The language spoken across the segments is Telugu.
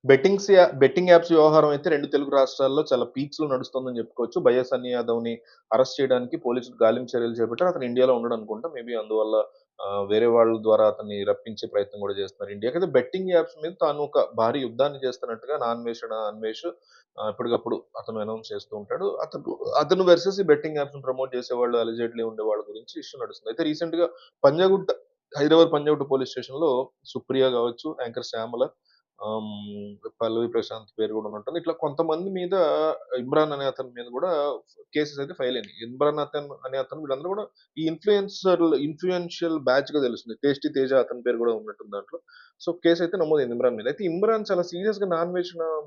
బెట్టింగ్ యాప్స్ వ్యవహారం అయితే 2 తెలుగు రాష్ట్రాల్లో చాలా పీక్స్‌లో నడుస్తోందని చెప్పుకోవచ్చు. బైయస్ సన్నీ యాదవ్‌ని అరెస్ట్ చేయడానికి పోలీసులు గాలింపు చర్యలు చేపట్టారు. అతను ఇండియాలో ఉండడనుకుంటా. మేబీ అందువల్ల వేరే వాళ్ళ ద్వారా అతన్ని రప్పించే ప్రయత్నం కూడా చేస్తున్నారు ఇండియాకి. అయితే బెట్టింగ్ యాప్స్ మీద తాను ఒక భారీ యుద్ధాన్ని చేస్తున్నట్టుగా అన్వేష్ ఎప్పటికప్పుడు అతను అనౌన్స్ చేస్తూ ఉంటాడు. అతను వర్సెస్ ఈ బెట్టింగ్ యాప్స్‌ని ప్రమోట్ చేసేవాళ్ళు అలిజెడ్‌లీ ఉండేవాళ్ళ గురించి ఇష్యూ నడుస్తుంది. అయితే రీసెంట్‌గా పంజాగుట్ట హైదరాబాద్ పంజాగుట్ట పోలీస్ స్టేషన్‌లో సుప్రియ గావచ్చు, యాంకర్ శ్యామల, పల్లవి ప్రశాంత్ పేరు గూడా ఉన్నట్టుంది. ఇట్లా కొంతమంది మీద ఇమ్రాన్ అనే అతని మీద గూడా కేసెస్ అయితే ఫైల్ అయినాయి. అనే అతను వీళ్ళందరూ గూడా ఈ ఇన్‌ఫ్లుయెన్షియల్ బ్యాచ్‌గా తెలుస్తుంది. 'టేస్టీ తేజ' అతని పేరు గూడా ఉన్నట్టుంది దాంట్లో. సో, కేసయితే నమోదైంది ఇమ్రాన్ మీద. అయితే ఇమ్రాన్ చాలా సీరియస్‌గా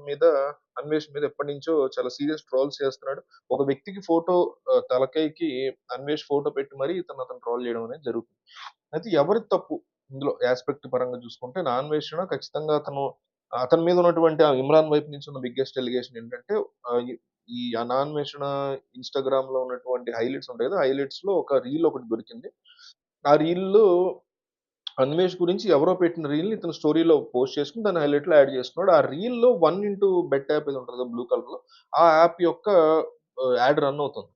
మీద అన్వేష్ మీద ఎప్పటినుంచో చాలా సీరియస్ ట్రోల్స్ చేస్తున్నాడు. ఒక వ్యక్తికి తలకాయికి అన్వేష్ ఫోటో పెట్టి మరీ అతను ట్రోల్ చేయడం అనేది జరుగుతుంది. అయితే ఎవరిది తప్పు ఇందులో యాస్పెక్ట్ పరంగా చూసుకుంటే ఖచ్చితంగా అతని మీద ఉన్నటువంటి ఆ ఇమ్రాన్ వైపు నుంచి ఉన్న బిగ్గెస్ట్ అలిగేషన్ ఏంటంటే ఆహ్, ఈ ఈ అనాన్వేషణ ఇన్‌స్టాగ్రామ్‌లో ఉన్నటువంటి హైలైట్స్ ఉంటాయి కదా! హైలైట్స్‌లో ఒక రీల్ ఒకటి దొరికింది. ఆ రీల్‌లో అన్వేష్ గురించి ఎవరో పెట్టిన రీల్‌ని ఇతను స్టోరీలో పోస్ట్ చేసుకొని దాన్ని హైలైట్‌లో యాడ్ చేసుకున్నాడు. ఆ రీల్‌లో 1 ఇంటూ బెట్ యాప్ ఏదో ఉంటది కదా! బ్లూ కలర్‌లో ఆ యాప్ యొక్క యాడ్ రన్ అవుతుంది.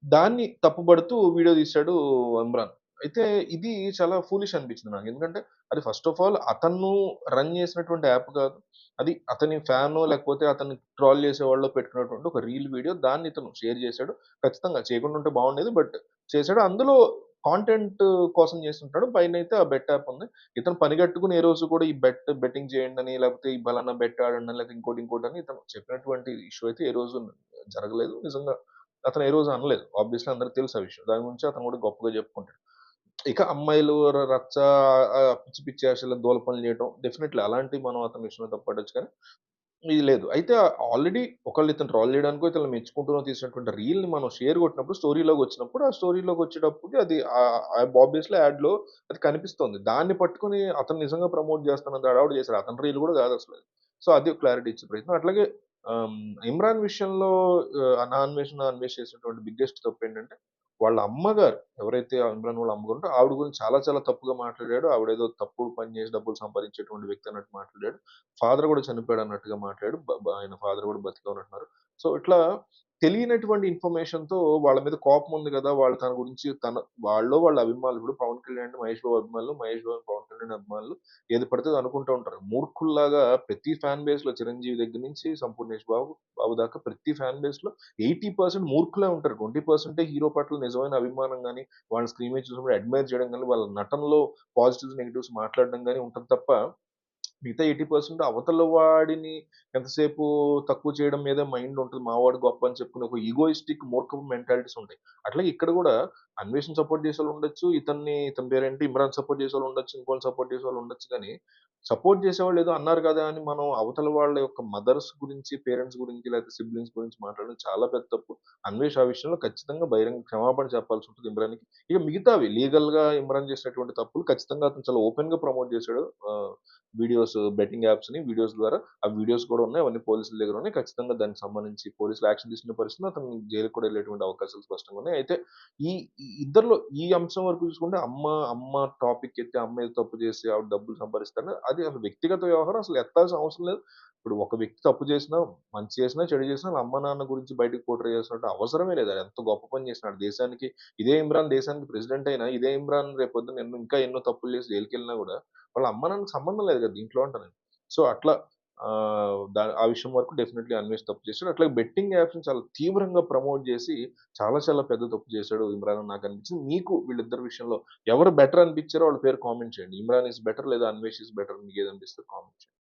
దాన్ని తప్పుబడుతూ వీడియో తీశాడు ఇమ్రాన్. అయితే ఇది చాలా ఫూలిష్ అనిపించింది నాకు. ఎందుకంటే అది ఫస్ట్ ఆఫ్ ఆల్ అతను రన్ చేసినటువంటి యాప్ కాదు. అది అతని ఫ్యానో లేకపోతే అతన్ని ట్రోల్ చేసేవాళ్ళో పెట్టుకున్నటువంటి ఒక రీల్ వీడియో. దాన్ని ఇతను షేర్ చేశాడు. ఖచ్చితంగా చేయకుండా ఉంటే బాగుండేది. బట్ చేశాడు. అందులో కాంటెంట్ కోసం చేసుంటాడు. పైనైతే ఆ బెట్ యాప్ ఉంది. ఇతను పనిగట్టుకొని ఏ రోజు కూడా ఈ బెట్టింగ్ చేయండని లేకపోతే ఈ పలానా బెట్ ఆడండని లేకపోతే ఇంకోటని ఇతను చెప్పినటువంటి ఇష్యూ అయితే ఏ రోజు జరగలేదు. నిజంగా అతను ఏ రోజు అనలేదు. ఆబ్వియస్‌లీ అందరికి తెలుసు ఆ విషయం. దాని గురించి అతను కూడా గొప్పగా చెప్పుకుంటాడు. ఇక అమ్మాయిలు రచ్చ పిచ్చి పిచ్చి ఆశలు దూల పనులు చేయటం డెఫినైట్‌లీ అలాంటివి మనం అతని విషయంలో తప్పపట్టొచ్చు కానీ, ఇది లేదు. అయితే ఆల్రెడీ ఒకళ్ళు ఇతను ట్రోల్ చేయడానికో, ఇతన్ని మెచ్చుకుంటూనో తీసినటువంటి రీల్‌ని మనం షేర్ కొట్టినప్పుడు స్టోరీలోకొచ్చినప్పుడు, ఆ స్టోరీలోకొచ్చేటప్పటికి అది ఆబ్వియస్‌లీ యాడ్‌లో అది కనిపిస్తోంది. దాన్ని పట్టుకొని అతను నిజంగా ప్రమోట్ చేస్తున్నంత హడావుడి చేసాడు. అతని రీల్ కూడా కాదసలు. సో, అది క్లారిటీ ఇచ్చే ప్రయత్నం. అట్లాగే ఆహ్, ఇమ్రాన్ విషయంలో అన్వేష్ చేసినటువంటి బిగ్గెస్ట్ తప్పేంటంటే, వాళ్ళ అమ్మగారు ఎవరైతే ఆ ఇమ్రాన్ వాళ్ళ అమ్మగారు ఉంటే ఆవిడ గురించి చాలా చాలా తప్పుగా మాట్లాడాడు. ఆవిడేదో తప్పుడు పని చేసి డబ్బులు సంపాదించేటువంటి వ్యక్తి అన్నట్టు మాట్లాడాడు. ఫాదర్ గూడా చనిపోయాడన్నట్టుగా మాట్లాడాడు. బ బ ఆయన ఫాదర్ గూడా బతికే ఉన్నట్టున్నారు. సో, ఇట్లా తెలియనటువంటి ఇన్ఫర్మేషన్‌తో వాళ్ళ మీద కోపం ఉంది గదా! వాళ్ళు తన గురించి వాళ్ళ అభిమానులు ఇప్పుడు 'పవన్ కళ్యాణ్' అంటే 'మహేష్ బాబు' అభిమానులు, 'మహేష్ బాబు' 'పవన్ కళ్యాణ్' అభిమానులు ఏది పడితే అది అనుకుంటూ ఉంటారు. మూర్ఖుల్లాగా ప్రతి ఫ్యాన్ బేస్‌లో 'చిరంజీవి' దగ్గర నుంచి 'సంపూర్ణేష్ బాబు' దాకా ప్రతి ఫ్యాన్ బేస్‌లో 80% మూర్ఖులే ఉంటారు. 20% హీరో పట్ల నిజమైన అభిమానం గాని, వాళ్ళని స్క్రీన్ మీద చూసినప్పుడు అడ్మైర్ చేయడం గాని, వాళ్ళ నటనలో పాజిటివ్స్, నెగెటివ్స్ మాట్లాడడం గాని ఉంటది తప్ప మిగతా 80% అవతల వాడిని ఎంతసేపు తక్కువ చేయడం మీదే మైండ్ ఉంటది. మావాడు గొప్ప అని చెప్పుకునే ఒక ఈగోయిస్టిక్ మూర్ఖపు మెంటాలిటీస్ ఉంటాయి. అట్లాగే ఇక్కడ గూడా అన్వేషణ సపోర్ట్ చేసేవాళ్ళు ఉండొచ్చు. ఇతని పేరేంటి ఇమ్రాన్ సపోర్ట్ చేసేవాళ్ళు ఉండొచ్చు. ఇంకోళ్ళని సపోర్ట్ చేసేవాళ్ళు ఉండొచ్చు గానీ, సపోర్ట్ చేసేవాళ్ళు ఏదో అన్నారు కదా! అని మనం అవతల వాళ్ళ యొక్క మదర్స్ గురించి, పేరెంట్స్ గురించి లేకపోతే సిబ్లింగ్స్ గురించి మాట్లాడడం చాలా పెద్ద తప్పు. అన్వేష్ ఆ విషయంలో ఖచ్చితంగా బహిరంగ క్షమాపణ చెప్పాల్సుంటది ఇమ్రాన్‌కి. ఇక మిగతావి లీగల్‌గా ఇమ్రాన్ చేసినటువంటి తప్పులు ఖచ్చితంగా అతను చాలా ఓపెన్‌గా ప్రమోట్ చేశాడు. బెట్టింగ్ యాప్స్‌ని వీడియోస్ ద్వారా. ఆ వీడియోస్ కూడా ఉన్నాయి. అవన్నీ పోలీసుల దగ్గర ఉన్నాయి. ఖచ్చితంగా దానికి సంబంధించి పోలీసులు యాక్షన్ తీసుకునే పరిస్థితిలో అతను జైలుకి కూడా వెళ్ళేటువంటి అవకాశాలు స్పష్టంగా ఉన్నాయి. అయితే ఈ ఈ ఇద్దరిలో ఈ అంశం వరకు చూసుకుంటే అమ్మ టాపిక్ ఎత్తి అమ్మ ఏదో తప్పు చేసి ఆవిడ డబ్బులు సంపాదిస్తారని అది అసలు వ్యక్తిగత వ్యవహారం అసలు ఎత్తాల్సిన అవసరం లేదు. ఇప్పుడు ఒక వ్యక్తి తప్పు చేసినా, మంచి చేసినా, చెడు చేసినా ఆళ్ళ అమ్మ, నాన్న గురించి బయటకి పోర్ట్రే చేయాల్సిన అవసరమే లేదు. అది ఎంత గొప్ప పని చేసినాడు దేశానికి. ఇదే ఇమ్రాన్ దేశానికి ప్రెసిడెంట్ అయినా, ఇదే ఇమ్రాన్ రేపొద్దున ఇంకా ఎన్నో తప్పులు చేసి జైలుకెళ్ళినా గూడా వాళ్ళ అమ్మ, నాన్నకి సంబంధం లేదు కదా! దీంట్లో అంట నేను. సో, అట్లా ఆ విషయం వరకు డెఫినైట్‌లీ అన్వేష్ తప్పు చేసాడు. అట్లాగే బెట్టింగ్ యాప్స్‌ని చాలా తీవ్రంగా ప్రమోట్ చేసి చాలా చాలా పెద్ద తప్పు చేశాడు ఇమ్రాన్ అని నాకనిపించింది. మీకు వీళ్ళిద్దరి విషయంలో ఎవరు బెటర్ అనిపించారో వాళ్ళ పేరు కామెంట్ చేయండి. ఇమ్రాన్ ఈస్ బెటర్ లేదా అన్వేష్ ఈస్ బెటర్ మీకేదనిపిస్తే కామెంట్ చేయండి.